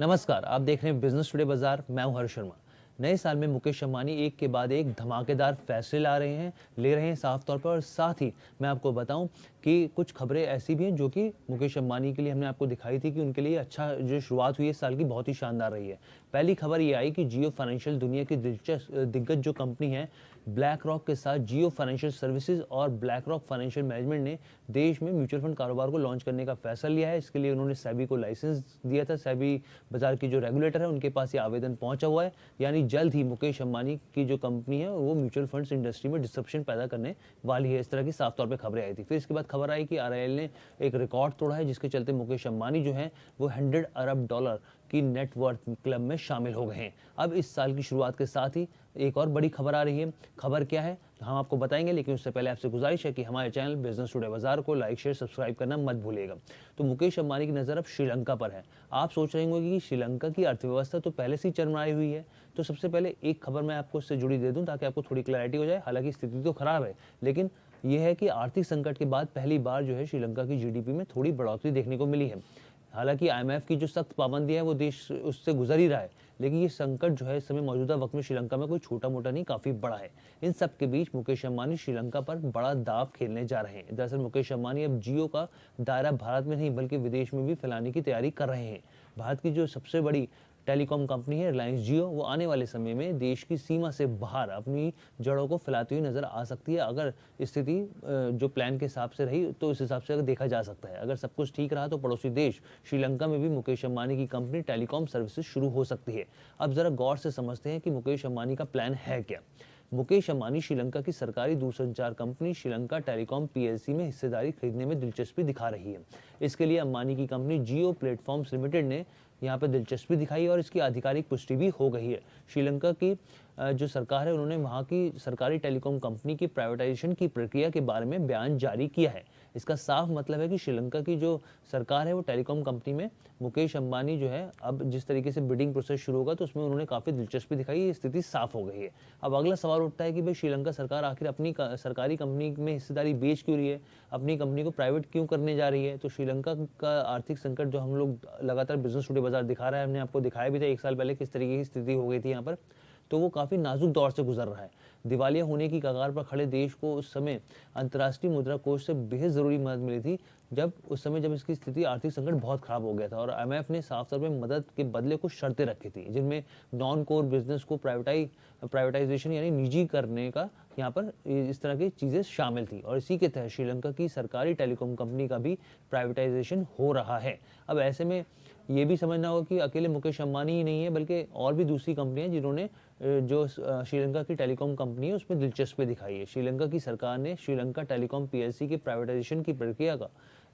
नमस्कार, आप देख रहे हैं बिजनेस टुडे बाजार। मैं हूं हर्ष शर्मा। नए साल में मुकेश अंबानी एक के बाद एक धमाकेदार फैसले ले रहे हैं साफ तौर पर। और साथ ही मैं आपको बताऊं कि कुछ खबरें ऐसी भी हैं जो कि मुकेश अंबानी के लिए हमने आपको दिखाई थी कि उनके लिए अच्छा जो शुरुआत हुई है इस साल की बहुत ही शानदार रही है। पहली खबर ये आई कि जियो फाइनेंशियल दुनिया की दिग्गज जो कंपनी है ब्लैक रॉक के साथ जियो फाइनेंशियल सर्विसेज और ब्लैक रॉक फाइनेंशियल मैनेजमेंट ने देश में म्यूचुअल फंड कारोबार को लॉन्च करने का फैसला लिया है। इसके लिए उन्होंने सेबी को लाइसेंस दिया था। सेबी बाजार की जो रेगुलेटर है उनके पास ये आवेदन पहुंचा हुआ है। यानी जल्द ही मुकेश अंबानी की जो कंपनी है वो म्यूचुअल फंड्स इंडस्ट्री में डिसरप्शन पैदा करने वाली है। इस तरह की साफ तौर पर खबरें आई थी। फिर इसके बाद खबर आई कि आरआईएल ने एक रिकॉर्ड तोड़ा है जिसके चलते मुकेश अंबानी जो है वो 100 अरब डॉलर की नेटवर्थ क्लब में शामिल हो गए हैं। अब इस साल की शुरुआत के साथ ही एक और बड़ी खबर आ रही है। खबर क्या है हम आपको बताएंगे, लेकिन उससे पहले आपसे गुजारिश है कि हमारे चैनल बिजनेस टुडे बाजार को लाइक शेयर सब्सक्राइब करना मत भूलिएगा। तो मुकेश अंबानी की नज़र अब श्रीलंका पर है। आप सोच रहे होंगे कि श्रीलंका की अर्थव्यवस्था तो पहले से ही चरमराई हुई है। तो सबसे पहले एक खबर मैं आपको इससे जुड़ी दे दूं ताकि आपको थोड़ी क्लैरिटी हो जाए। हालांकि स्थिति तो खराब है, लेकिन यह है कि आर्थिक संकट के बाद पहली बार जो है श्रीलंका की जीडीपी में थोड़ी बढ़ोतरी देखने को मिली है। हालांकि आईएमएफ की जो सख्त पाबंदी है वो देश उससे गुजर ही रहा है, लेकिन ये संकट जो है इस समय मौजूदा वक्त में श्रीलंका में कोई छोटा मोटा नहीं, काफी बड़ा है। इन सब के बीच मुकेश अंबानी श्रीलंका पर बड़ा दाव खेलने जा रहे हैं। दरअसल मुकेश अंबानी अब जियो का दायरा भारत में नहीं बल्कि विदेश में भी फैलाने की तैयारी कर रहे हैं। भारत की जो सबसे बड़ी टेलीकॉम कंपनी है रिलायंस जियो, वो आने वाले समय में देश की सीमा से बाहर अपनी जड़ों को फैलाती हुई नजर आ सकती है। अगर स्थिति जो प्लान के हिसाब से रही तो इस हिसाब से अगर देखा जा सकता है, अगर सब कुछ ठीक रहा तो पड़ोसी देश श्रीलंका में भी मुकेश अंबानी की कंपनी टेलीकॉम सर्विसेज शुरू हो सकती है। अब जरा गौर से समझते हैं कि मुकेश अंबानी का प्लान है क्या। मुकेश अंबानी श्रीलंका की सरकारी दूरसंचार कंपनी श्रीलंका टेलीकॉम पीएलसी में हिस्सेदारी खरीदने में दिलचस्पी दिखा रही है। इसके लिए अंबानी की कंपनी जियो प्लेटफॉर्म्स लिमिटेड ने यहाँ पर दिलचस्पी दिखाई और इसकी आधिकारिक पुष्टि भी हो गई है। श्रीलंका की जो सरकार है उन्होंने वहाँ की सरकारी टेलीकॉम कंपनी की प्राइवेटाइजेशन की प्रक्रिया के बारे में बयान जारी किया है। इसका साफ मतलब है कि श्रीलंका की जो सरकार है वो टेलीकॉम कंपनी में मुकेश अंबानी जो है अब जिस तरीके से बिडिंग प्रोसेस शुरू होगा तो उसमें उन्होंने काफ़ी दिलचस्पी दिखाई। ये स्थिति साफ हो गई है। अब अगला सवाल उठता है कि भाई श्रीलंका सरकार आखिर अपनी सरकारी कंपनी में हिस्सेदारी बेच क्यों रही है, अपनी कंपनी को प्राइवेट क्यों करने जा रही है। तो श्रीलंका का आर्थिक संकट जो हम लोग लगातार बिजनेस टुडे बाजार दिखा रहा है, हमने आपको दिखाया भी था 1 साल पहले किस तरीके की स्थिति हो गई थी यहाँ पर, तो वो काफ़ी नाजुक दौर से गुजर रहा है। दिवालिया होने की कगार पर खड़े देश को उस समय अंतर्राष्ट्रीय मुद्रा कोष से बेहद ज़रूरी मदद मिली थी, जब इसकी स्थिति आर्थिक संकट बहुत खराब हो गया था। और आईएमएफ ने साफ तौर पे मदद के बदले कुछ शर्तें रखी थी, जिनमें नॉन कोर बिजनेस को प्राइवेटाइजेशन यानी निजी करने का यहाँ पर इस तरह की चीज़ें शामिल थी। और इसी के तहत श्रीलंका की सरकारी टेलीकॉम कंपनी का भी प्राइवेटाइजेशन हो रहा है। अब ऐसे में ये भी समझना होगा कि अकेले मुकेश अंबानी ही नहीं है बल्कि और भी दूसरी कंपनियां जिन्होंने जो श्रीलंका की टेलीकॉम कंपनी है उसमें दिलचस्पी दिखाई है। श्रीलंका की सरकार ने श्रीलंका टेलीकॉम पीएलसी के प्राइवेटाइजेशन की प्रक्रिया का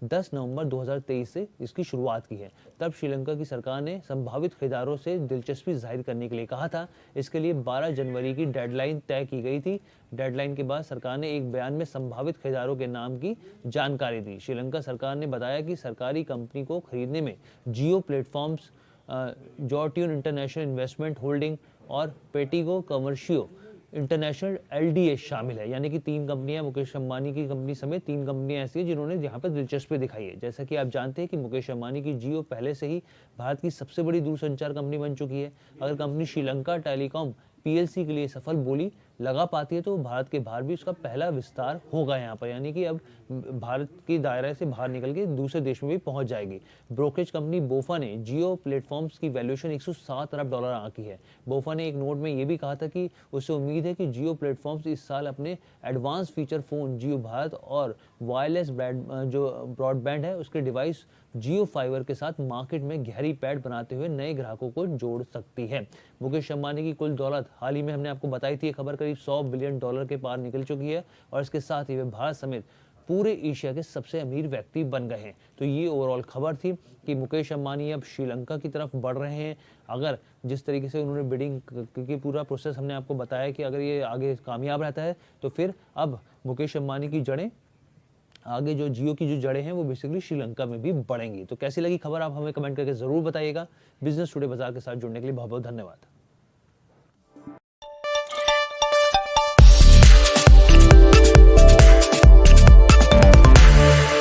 10 नवंबर 2023 से इसकी शुरुआत की है। तब श्रीलंका की सरकार ने संभावित खरीदारों से दिलचस्पी जाहिर करने के लिए कहा था। इसके लिए 12 जनवरी की डेडलाइन तय की गई थी। डेडलाइन के बाद सरकार ने एक बयान में संभावित खरीदारों के नाम की जानकारी दी। श्रीलंका सरकार ने बताया कि सरकारी कंपनी को खरीदने में जियो प्लेटफॉर्म्स, जॉर्ट्यून इंटरनेशनल इन्वेस्टमेंट होल्डिंग और पेटिगो कमर्शियो इंटरनेशनल एलडीए शामिल है। यानी कि 3 कंपनियां, मुकेश अंबानी की कंपनी समेत 3 कंपनियां ऐसी हैं जिन्होंने यहाँ पर दिलचस्पी दिखाई है। जैसा कि आप जानते हैं कि मुकेश अंबानी की जियो पहले से ही भारत की सबसे बड़ी दूरसंचार कंपनी बन चुकी है। अगर कंपनी श्रीलंका टेलीकॉम पीएलसी के लिए सफल बोली लगा पाती है तो भारत के बाहर भी उसका पहला विस्तार होगा यहाँ पर, यानी कि अब भारत की दायरे से बाहर निकल के दूसरे देश में भी पहुंच जाएगी। ब्रोकरेज कंपनी बोफा ने जियो प्लेटफॉर्म्स की वैल्यूएशन 107 अरब डॉलर आंकी है। बोफा ने एक नोट में ये भी कहा था कि उससे उम्मीद है कि जियो प्लेटफॉर्म्स इस साल अपने एडवांस फीचर फोन जियो भारत और वायरलेस जो ब्रॉडबैंड है उसके डिवाइस जियो फाइबर के साथ मार्केट में गहरी पैठ बनाते हुए नए ग्राहकों को जोड़ सकती है। मुकेश अंबानी की कुल दौलत हाल ही में हमने आपको बताई थी, ये खबर करीब 100 बिलियन डॉलर के पार निकल चुकी है और इसके साथ ही वे भारत समेत पूरे एशिया के सबसे अमीर व्यक्ति बन गए हैं। तो ये ओवरऑल खबर थी कि मुकेश अंबानी अब श्रीलंका की तरफ बढ़ रहे हैं। अगर जिस तरीके से उन्होंने बिडिंग की पूरा प्रोसेस हमने आपको बताया कि अगर ये आगे कामयाब रहता है तो फिर अब मुकेश अंबानी की जड़ें आगे जो जियो की जो जड़ें हैं वो बेसिकली श्रीलंका में भी बढ़ेंगी। तो कैसी लगी खबर आप हमें कमेंट करके जरूर बताइएगा। बिजनेस टुडे बाजार के साथ जुड़ने के लिए बहुत बहुत धन्यवाद।